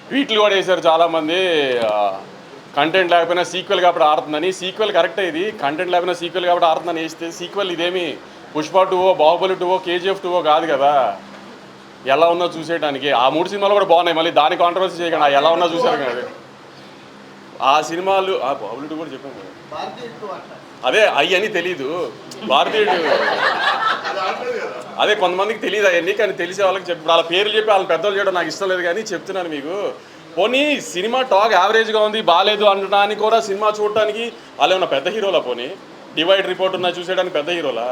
ట్వీట్లు కూడా వేశారు చాలామంది. కంటెంట్ లేకపోయినా సీక్వెల్ కాబట్టి ఆడుతుందని. సీక్వెల్ కరెక్టే, ఇది కంటెంట్ లేకపోయినా సీక్వెల్ కాబట్టి ఆడుతుందని వేస్తే సీక్వెల్ ఇదేమి పుష్ప 2 బాహుబలి 2 KGF 2 కాదు కదా. ఎలా ఉన్నా చూసేయడానికి ఆ 3 సినిమాలు కూడా బాగున్నాయి. మళ్ళీ దాని కాంట్రవర్సీ చేయకుండా ఎలా ఉన్నా చూసారు కదా. ఆ సినిమాలు బాహుబలి 2 కూడా చెప్పాను కదా. అదే అయ్యని తెలీదు భారతీయుడు. అదే కొంతమందికి తెలియదు అవన్నీ, కానీ తెలిసే వాళ్ళకి చెప్పి వాళ్ళ పేర్లు చెప్పి వాళ్ళ పెద్దలు చేయడం నాకు ఇష్టం లేదు. కానీ చెప్తున్నాను మీకు, పోనీ సినిమా టాక్ యావరేజ్గా ఉంది బాగాలేదు అనడానికి కూడా సినిమా చూడటానికి వాళ్ళు ఏమన్నా పెద్ద హీరోలా? పోనీ డివైడ్ రిపోర్ట్ ఉన్నా చూసేయడానికి పెద్ద హీరోలా?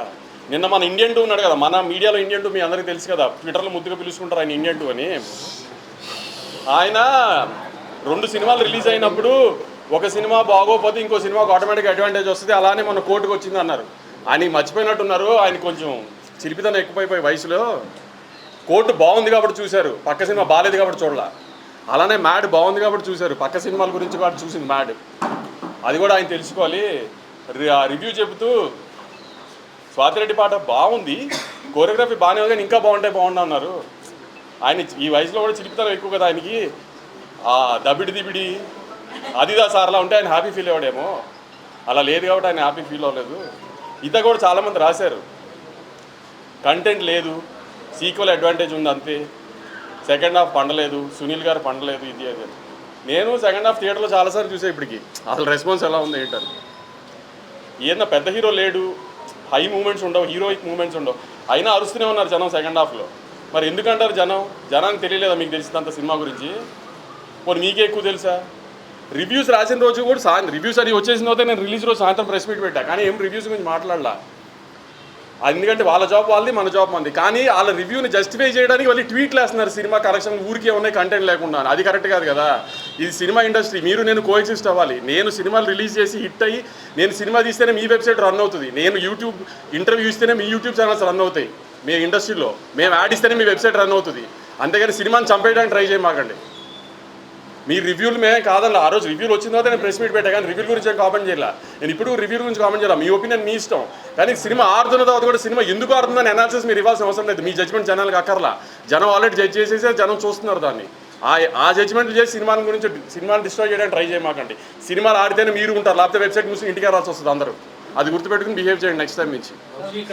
నిన్న మన ఇండియన్ 2 ఉన్నాడు కదా, మన మీడియాలో ఇండియన్ 2 మీ అందరికీ తెలుసు కదా, ట్విట్టర్లో ముద్దుగా పిలుచుకుంటారు ఆయన ఇండియన్ 2 అని. ఆయన 2 సినిమాలు రిలీజ్ అయినప్పుడు ఒక సినిమా బాగోపోతే ఇంకో సినిమాకు ఆటోమేటిక్ అడ్వాంటేజ్ వస్తుంది, అలానే మన కోర్టుకు వచ్చింది అన్నారు. ఆయన మర్చిపోయినట్టున్నారు, ఆయన కొంచెం చిలిపితనం ఎక్కువైపోయి వయసులో. కోర్టు బాగుంది కాబట్టి చూశారు, పక్క సినిమా బాగాలేదు కాబట్టి చూడాల. అలానే మ్యాడ్ బాగుంది కాబట్టి చూశారు, పక్క సినిమాల గురించి కాబట్టి చూసింది మ్యాడ్. అది కూడా ఆయన తెలుసుకోవాలి. రివ్యూ చెబుతూ స్వాతిరెడ్డి పాట బాగుంది, కోరియోగ్రఫీ బాగానే ఉంది, కానీ ఇంకా బాగుండు అన్నారు. ఆయన ఈ వయసులో కూడా చిలిపితనం ఎక్కువ కదా ఆయనకి. దబిడి దిబిడి అదిదా సార్లా ఉంటే ఆయన హ్యాపీ ఫీల్ అవ్వడేమో, అలా లేదు కాబట్టి ఆయన హ్యాపీ ఫీల్ అవ్వలేదు. ఇత కూడా చాలామంది రాశారు, కంటెంట్ లేదు, సీక్వెల్ అడ్వాంటేజ్ ఉంది అంతే, సెకండ్ హాఫ్ పండలేదు, సునీల్ గారు పండలేదు, ఇది అది. నేను సెకండ్ హాఫ్ థియేటర్లో చాలాసార్లు చూసే ఇప్పటికి అసలు రెస్పాన్స్ ఎలా ఉంది ఏంటని. ఏదన్నా పెద్ద హీరో లేడు, హై మూమెంట్స్ ఉండవు, హీరోయిక్ మూమెంట్స్ ఉండవు, అయినా అరుస్తూనే ఉన్నారు జనం సెకండ్ హాఫ్లో. మరి ఎందుకంటారు జనానికి తెలియలేదా మీకు తెలిసినంత సినిమా గురించి? పోనీ మీకే ఎక్కువ తెలుసా? రివ్యూస్ రాసిన రోజు కూడా రివ్యూస్ అది వచ్చేసిన తర్వాత నేను రిలీజ్ రోజు సాయంత్రం ప్రెస్ మీట్ పెట్టా, కానీ ఏం రివ్యూస్ గురించి మాట్లాడలా. ఎందుకంటే వాళ్ళ జాబ్ వాళ్ళది, మన జాబ్ మంది. కానీ వాళ్ళ రివ్యూని జస్టిఫై చేయడానికి వాళ్ళు ట్వీట్లు వేస్తున్నారు, సినిమా కరెక్షన్ ఊరికే ఉన్నాయి కంటెంట్ లేకుండా. అది కరెక్ట్ కాదు కదా. ఇది సినిమా ఇండస్ట్రీ, మీరు నేను కోఎగ్జిస్ట్ అవ్వాలి. నేను సినిమాలు రిలీజ్ చేసి హిట్ అయ్యి నేను సినిమా తీస్తేనే మీ వెబ్సైట్ రన్ అవుతుంది, నేను యూట్యూబ్ ఇంటర్వ్యూ ఇస్తేనే మీ యూట్యూబ్ ఛానల్స్ రన్ అవుతాయి. మీ ఇండస్ట్రీలో మేము యాడ్ ఇస్తేనే మీ వెబ్సైట్ రన్ అవుతుంది. అంతేగాని సినిమాని చంపేయడానికి ట్రై చేయమాకండి. మీ రివ్యూలు మేమే కాదన్న, ఆ రోజు రివ్యూలు వచ్చిన తర్వాత నేను ప్రెస్ మీట్ పెట్టా, కానీ రివ్యూ గురించి ఏం కామెంట్ చేయాల. నేను ఇప్పుడు రివ్యూ గురించి కామెంట్ చేయాలి, మీ ఒపీనియన్ మీ ఇష్టం. కానీ సినిమా ఆడుతున్న తర్వాత కూడా సినిమా ఎందుకు ఆడుతుందని అనాలిసిస్ మీరు ఇవ్వాల్సిన అవసరం లేదు. మీ జడ్జ్మెంట్ జనాలకు అక్కర్లా, జనం ఆల్రెడీ జడ్జ్ చేసేసి జనం చూస్తున్నారు దాన్ని. ఆ జడ్జ్మెంట్లు చేసి సినిమాని డిస్ట్రాయ్ చేయడానికి ట్రై చేయమాకండి. సినిమాలు ఆడితేనే మీరు ఉంటారు, లేకపోతే వెబ్సైట్ మూసి ఇంటికి రావాల్సి వస్తుంది అందరూ. అది గుర్తుపెట్టుకుని బిహేవ్ చేయండి నెక్స్ట్ టైం నుంచి.